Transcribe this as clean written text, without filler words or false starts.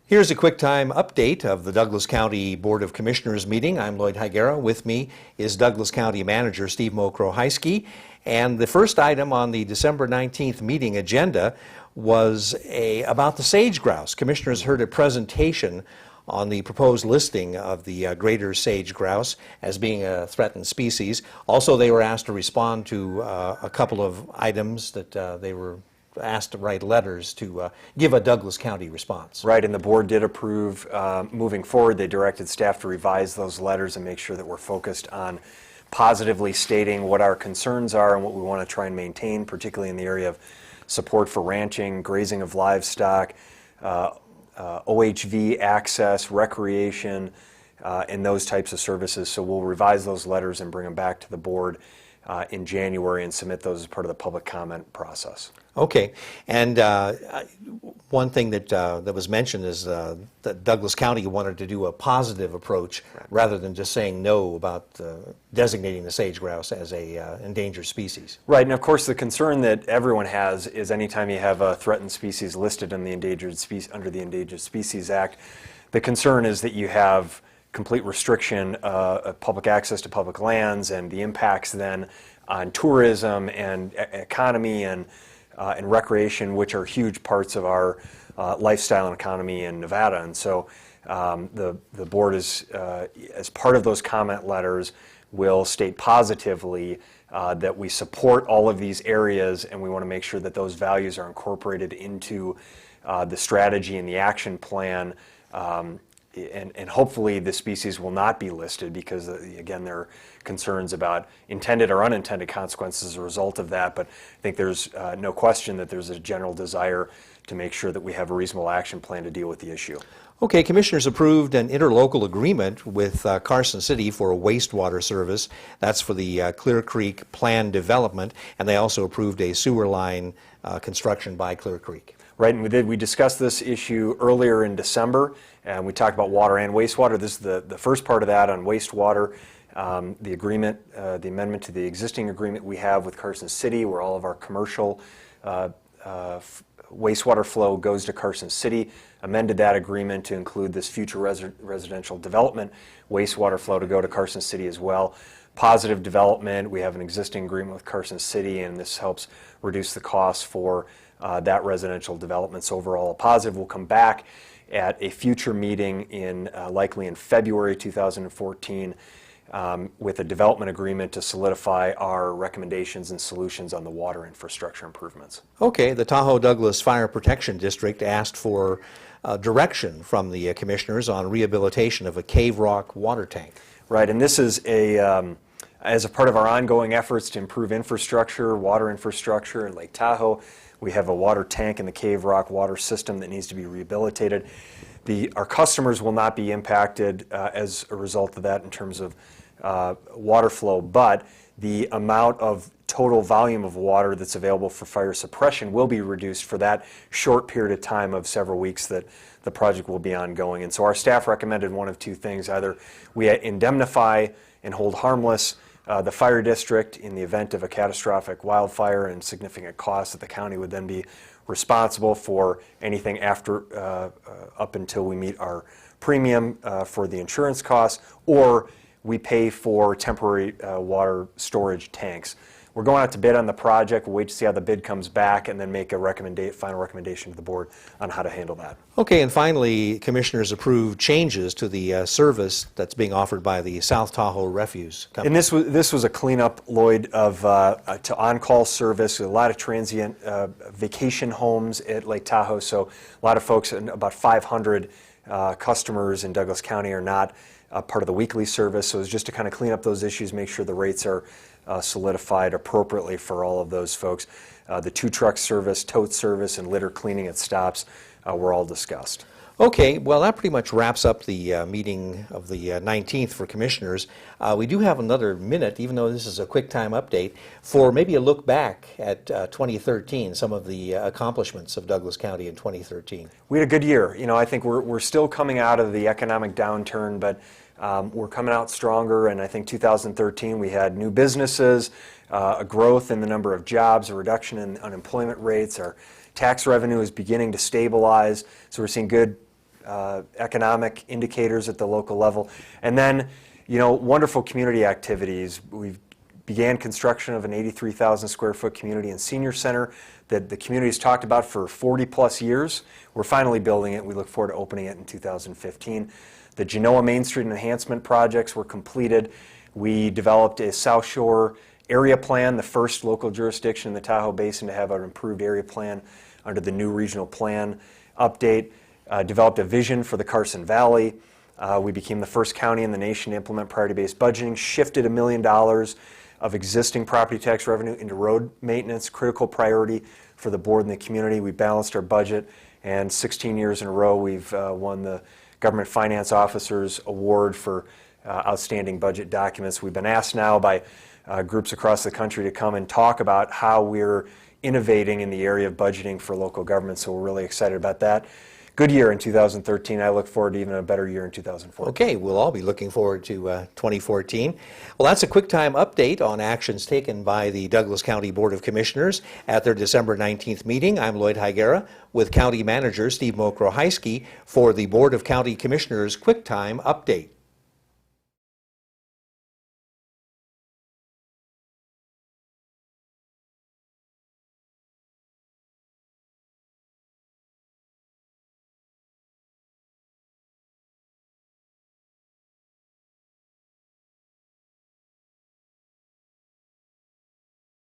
Here's a quick time update of the Douglas County Board of Commissioners meeting. I'm Lloyd Higuera. With me is Douglas County Manager Steve Mokrohiski. And the first item on the December 19th meeting agenda was about the sage grouse. Commissioners heard a presentation on the proposed listing of the greater sage grouse as being a threatened species. Also, they were asked to respond to a couple of items that they were asked to write letters to give a Douglas County response. Right, and the board did approve moving forward. They directed staff to revise those letters and make sure that we're focused on positively stating what our concerns are and what we want to try and maintain, particularly in the area of support for ranching, grazing of livestock, OHV access, recreation, and those types of services. So we'll revise those letters and bring them back to the board in January and submit those as part of the public comment process. Okay, and one thing that was mentioned is that Douglas County wanted to do a positive approach rather than just saying no about designating the sage grouse as a endangered species. Right, and of course the concern that everyone has is anytime you have a threatened species listed in the under the Endangered Species Act, the concern is that you have complete restriction of public access to public lands and the impacts then on tourism and economy and recreation, which are huge parts of our lifestyle and economy in Nevada. And so the board is, as part of those comment letters, will state positively that we support all of these areas and we want to make sure that those values are incorporated into the strategy and the action plan. And hopefully the species will not be listed because, again, there are concerns about intended or unintended consequences as a result of that. But I think there's no question that there's a general desire to make sure that we have a reasonable action plan to deal with the issue. Okay, commissioners approved an interlocal agreement with Carson City for a wastewater service. That's for the Clear Creek plan development, and they also approved a sewer line construction by Clear Creek. Right, and we discussed this issue earlier in December, and we talked about water and wastewater. This is the first part of that on wastewater. The agreement, the amendment to the existing agreement we have with Carson City, where all of our commercial wastewater flow goes to Carson City, amended that agreement to include this future residential development wastewater flow to go to Carson City as well. Positive development. We have an existing agreement with Carson City, and this helps reduce the costs for that residential development. So overall, a positive. Will come back at a future meeting likely in February 2014 with a development agreement to solidify our recommendations and solutions on the water infrastructure improvements. Okay, the Tahoe Douglas Fire Protection District asked for direction from the commissioners on rehabilitation of a cave rock water tank. Right, and this is as a part of our ongoing efforts to improve infrastructure, water infrastructure in Lake Tahoe. We have a water tank in the cave rock water system that needs to be rehabilitated. Our customers will not be impacted as a result of that in terms of water flow, but the amount of total volume of water that's available for fire suppression will be reduced for that short period of time of several weeks that the project will be ongoing. And so our staff recommended one of two things. Either we indemnify and hold harmless the fire district in the event of a catastrophic wildfire and significant costs that the county would then be responsible for anything after up until we meet our premium for the insurance costs, or we pay for temporary water storage tanks. We're going out to bid on the project. We'll wait to see how the bid comes back and then make a final recommendation to the board on how to handle that. Okay, and finally, commissioners approved changes to the service that's being offered by the South Tahoe Refuse Company. And this was a cleanup, Lloyd, of to on-call service. A lot of transient vacation homes at Lake Tahoe, so a lot of folks, about 500 customers in Douglas County are not part of the weekly service. So it's just to kind of clean up those issues, make sure the rates are solidified appropriately for all of those folks. The two truck service, tote service, and litter cleaning at stops were all discussed. Okay, well that pretty much wraps up the meeting of the 19th for commissioners. We do have another minute, even though this is a quick time update, for maybe a look back at 2013, some of the accomplishments of Douglas County in 2013. We had a good year. You know, I think we're still coming out of the economic downturn, but we're coming out stronger, and I think 2013 we had new businesses, a growth in the number of jobs, a reduction in unemployment rates. Our tax revenue is beginning to stabilize, so we're seeing good economic indicators at the local level. And then, wonderful community activities. We've began construction of an 83,000 square foot community and senior center that the community's talked about for 40 plus years. We're finally building it. We look forward to opening it in 2015. The Genoa Main Street enhancement projects were completed. We developed a South Shore area plan, the first local jurisdiction in the Tahoe Basin to have an improved area plan under the new regional plan update. Developed a vision for the Carson Valley. We became the first county in the nation to implement priority-based budgeting, shifted $1 million of existing property tax revenue into road maintenance, critical priority for the board and the community. We balanced our budget, and 16 years in a row we've won the Government Finance Officers Award for outstanding budget documents. We've been asked now by groups across the country to come and talk about how we're innovating in the area of budgeting for local government, so we're really excited about that. Good year in 2013. I look forward to even a better year in 2014. Okay, we'll all be looking forward to 2014. Well, that's a quick time update on actions taken by the Douglas County Board of Commissioners at their December 19th meeting. I'm Lloyd Higuera with County Manager Steve Mokrohiski for the Board of County Commissioners Quick Time Update.